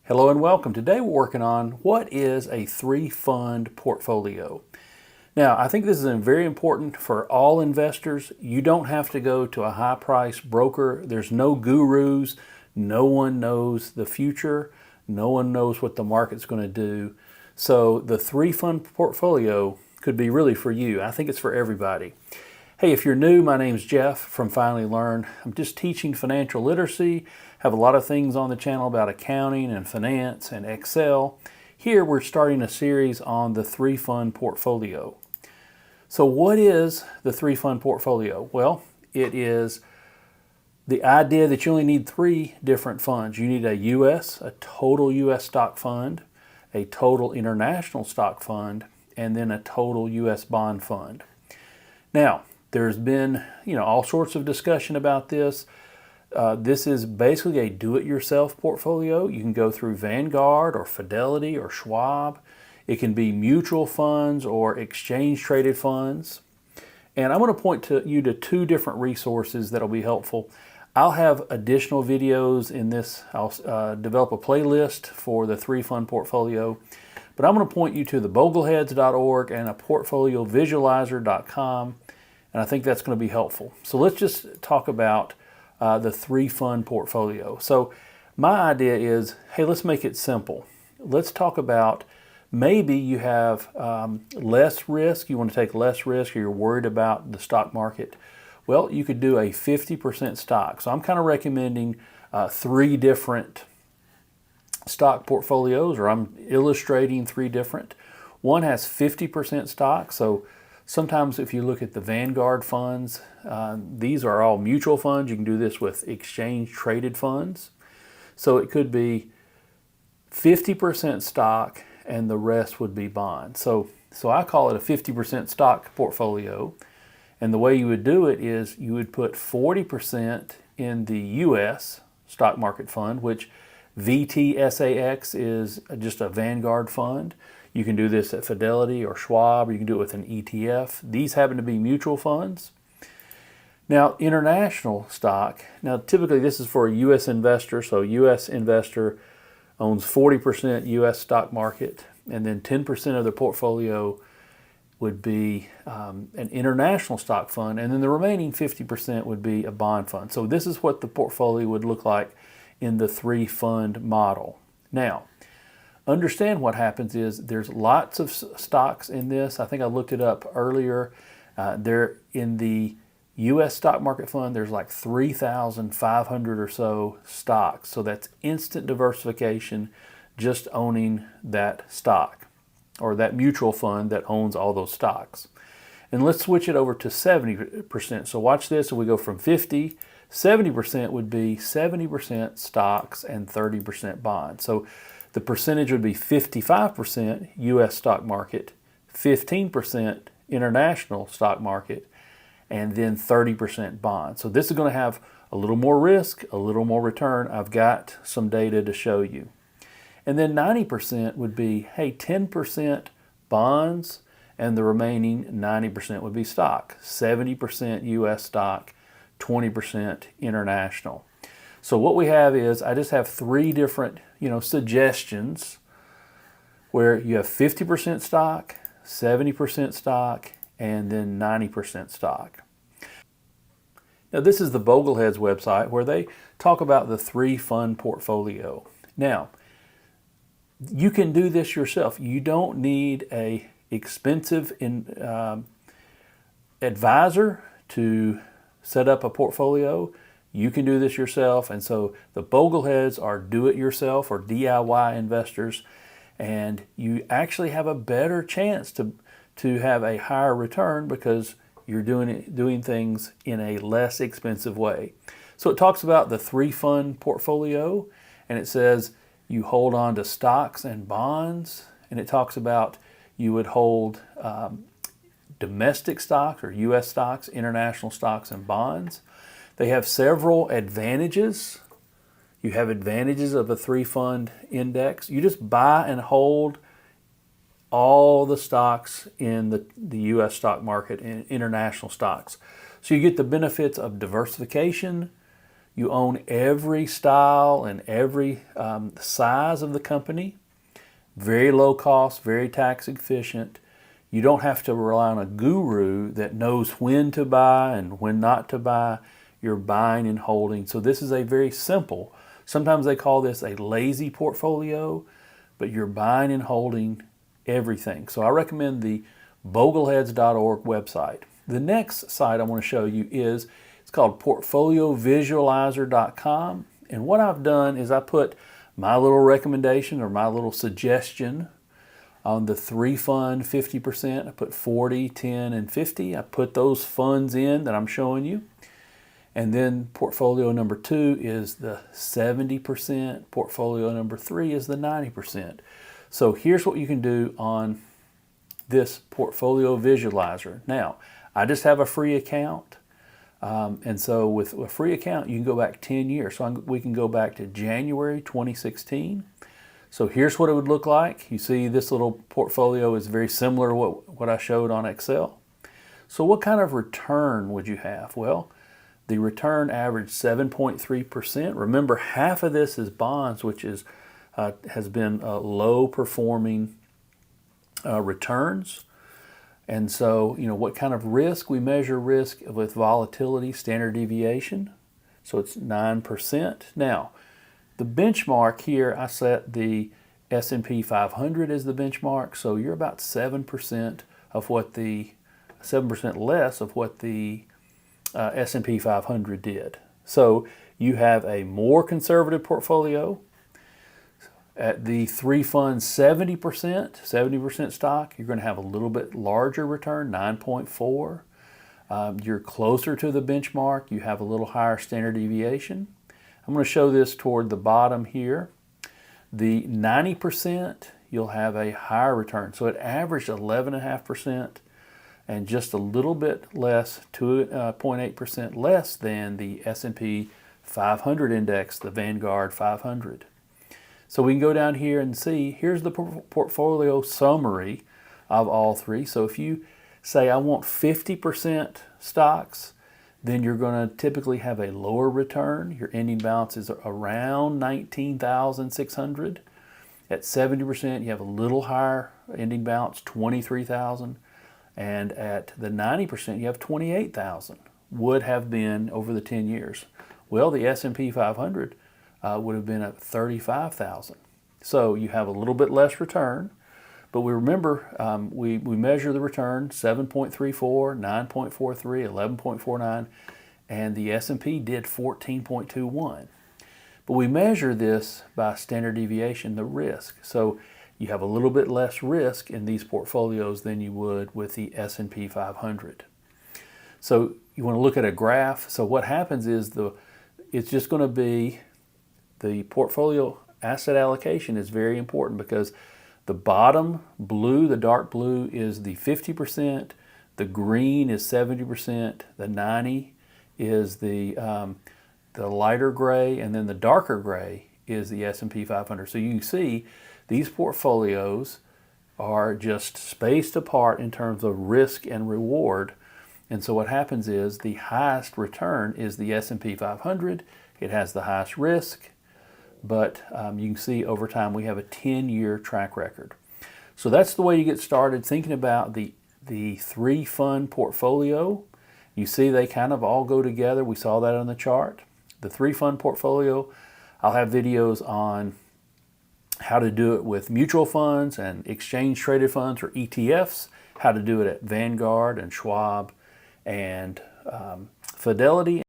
Hello and welcome. Today we're working on what is a three-fund portfolio. Now, I think this is very important for all investors. You don't have to go to a high-price broker. There's no gurus. No one knows the future. No one knows what the market's going to do. So the three-fund portfolio could be really for you. I think it's for everybody. Hey, if you're new, my name's Jeff from Finally Learn. I'm just teaching financial literacy. Have a lot of things on the channel about accounting and finance and Excel. Here we're starting a series on the three-fund portfolio. So what is the three-fund portfolio? Well, it is the idea that you only need three different funds. You need a total U.S. stock fund, a total international stock fund, and then a total U.S. bond fund. Now, there's been, all sorts of discussion about this. This is basically a do-it-yourself portfolio. You can go through Vanguard or Fidelity or Schwab. It can be mutual funds or exchange-traded funds. And I'm going to point you to two different resources that will be helpful. I'll have additional videos in this. I'll develop a playlist for the three-fund portfolio. But I'm going to point you to the bogleheads.org and a portfoliovisualizer.com. And I think that's going to be helpful. So let's just talk about the three-fund portfolio. So my idea is, hey, let's make it simple. Let's talk about maybe you have less risk, you want to take less risk, or you're worried about the stock market. Well, you could do a 50% stock. So I'm kind of recommending three different stock portfolios, or I'm illustrating three different. One has 50% stock, so sometimes if you look at the Vanguard funds, these are all mutual funds. You can do this with exchange-traded funds. So it could be 50% stock and the rest would be bonds. So I call it a 50% stock portfolio. And the way you would do it is you would put 40% in the U.S. stock market fund, which VTSAX is just a Vanguard fund. You can do this at Fidelity or Schwab, or you can do it with an ETF. These happen to be mutual funds. Now, international stock. Now, typically this is for a U.S. investor. So a U.S. investor owns 40% U.S. stock market, and then 10% of their portfolio would be an international stock fund, and then the remaining 50% would be a bond fund. So this is what the portfolio would look like in the three-fund model. Now, understand what happens is there's lots of stocks in this. I think I looked it up earlier. They're in the U.S. stock market fund. There's like 3,500 or so stocks. So that's instant diversification, just owning that stock or that mutual fund that owns all those stocks. And let's switch it over to 70%. So watch this. So we go from 50, 70% would be 70% stocks and 30% bonds. So the percentage would be 55% U.S. stock market, 15% international stock market, and then 30% bonds. So this is going to have a little more risk, a little more return. I've got some data to show you. And then 90% would be, hey, 10% bonds, and the remaining 90% would be stock. 70% U.S. stock, 20% international. So what we have is, I just have three different, suggestions where you have 50% stock, 70% stock, and then 90% stock. Now this is the Bogleheads website where they talk about the three-fund portfolio. Now, you can do this yourself. You don't need a expensive advisor to set up a portfolio. You can do this yourself, and so the Bogleheads are do-it-yourself or DIY investors, and you actually have a better chance to have a higher return because you're doing things in a less expensive way. So it talks about the three-fund portfolio, and it says you hold on to stocks and bonds, and it talks about you would hold domestic stocks or U.S. stocks, international stocks, and bonds. They have several advantages. You have advantages of a three-fund index. You just buy and hold all the stocks in the U.S. stock market and international stocks. So you get the benefits of diversification. You own every style and every size of the company. Very low cost, very tax efficient. You don't have to rely on a guru that knows when to buy and when not to buy. You're buying and holding. So this is a very simple, sometimes they call this a lazy portfolio, but you're buying and holding everything. So I recommend the bogleheads.org website. The next site I want to show you is, it's called portfoliovisualizer.com. And what I've done is I put my little recommendation or my little suggestion on the 3-fund 50%. I put 40, 10, and 50. I put those funds in that I'm showing you. And then portfolio number 2 is the 70%. Portfolio number 3 is the 90%. So here's what you can do on this portfolio visualizer. Now, I just have a free account. And so with a free account, you can go back 10 years. So we can go back to January 2016. So here's what it would look like. You see this little portfolio is very similar to what I showed on Excel. So what kind of return would you have? Well, the return averaged 7.3%. Remember, half of this is bonds, which is has been low performing returns. And so, you know, what kind of risk? We measure risk with volatility, standard deviation. So it's 9%. Now, the benchmark here, I set the S&P 500 as the benchmark. So you're about 7% of what the 7% less of what the S&P 500 did. So you have a more conservative portfolio. At the 3-fund 70% stock, you're going to have a little bit larger return, 9.4. You're closer to the benchmark. You have a little higher standard deviation. I'm going to show this toward the bottom here. The 90%, you'll have a higher return. So it averaged 11.5% and just a little bit less, 2.8% less than the S&P 500 index, the Vanguard 500. So we can go down here and see, here's the portfolio summary of all three. So if you say I want 50% stocks, then you're going to typically have a lower return. Your ending balance is around 19,600. At 70%, you have a little higher ending balance, 23,000. And at the 90%, you have 28,000, would have been over the 10 years. Well, the S&P 500 would have been at 35,000. So you have a little bit less return, but we remember we measure the return 7.34, 9.43, 11.49, and the S&P did 14.21. But we measure this by standard deviation, the risk. So you have a little bit less risk in these portfolios than you would with the S&P 500. So you want to look at a graph. So what happens is it's just going to be the portfolio asset allocation is very important because the bottom blue, the dark blue, is the 50%. The green is 70%. The 90 is the lighter gray, and then the darker gray is the S&P 500. So you can see these portfolios are just spaced apart in terms of risk and reward. And so what happens is the highest return is the S&P 500. It has the highest risk. But you can see over time we have a 10-year track record. So that's the way you get started thinking about the 3-fund portfolio. You see they kind of all go together. We saw that on the chart. The 3-fund portfolio, I'll have videos on how to do it with mutual funds and exchange traded funds or ETFs, how to do it at Vanguard and Schwab and Fidelity.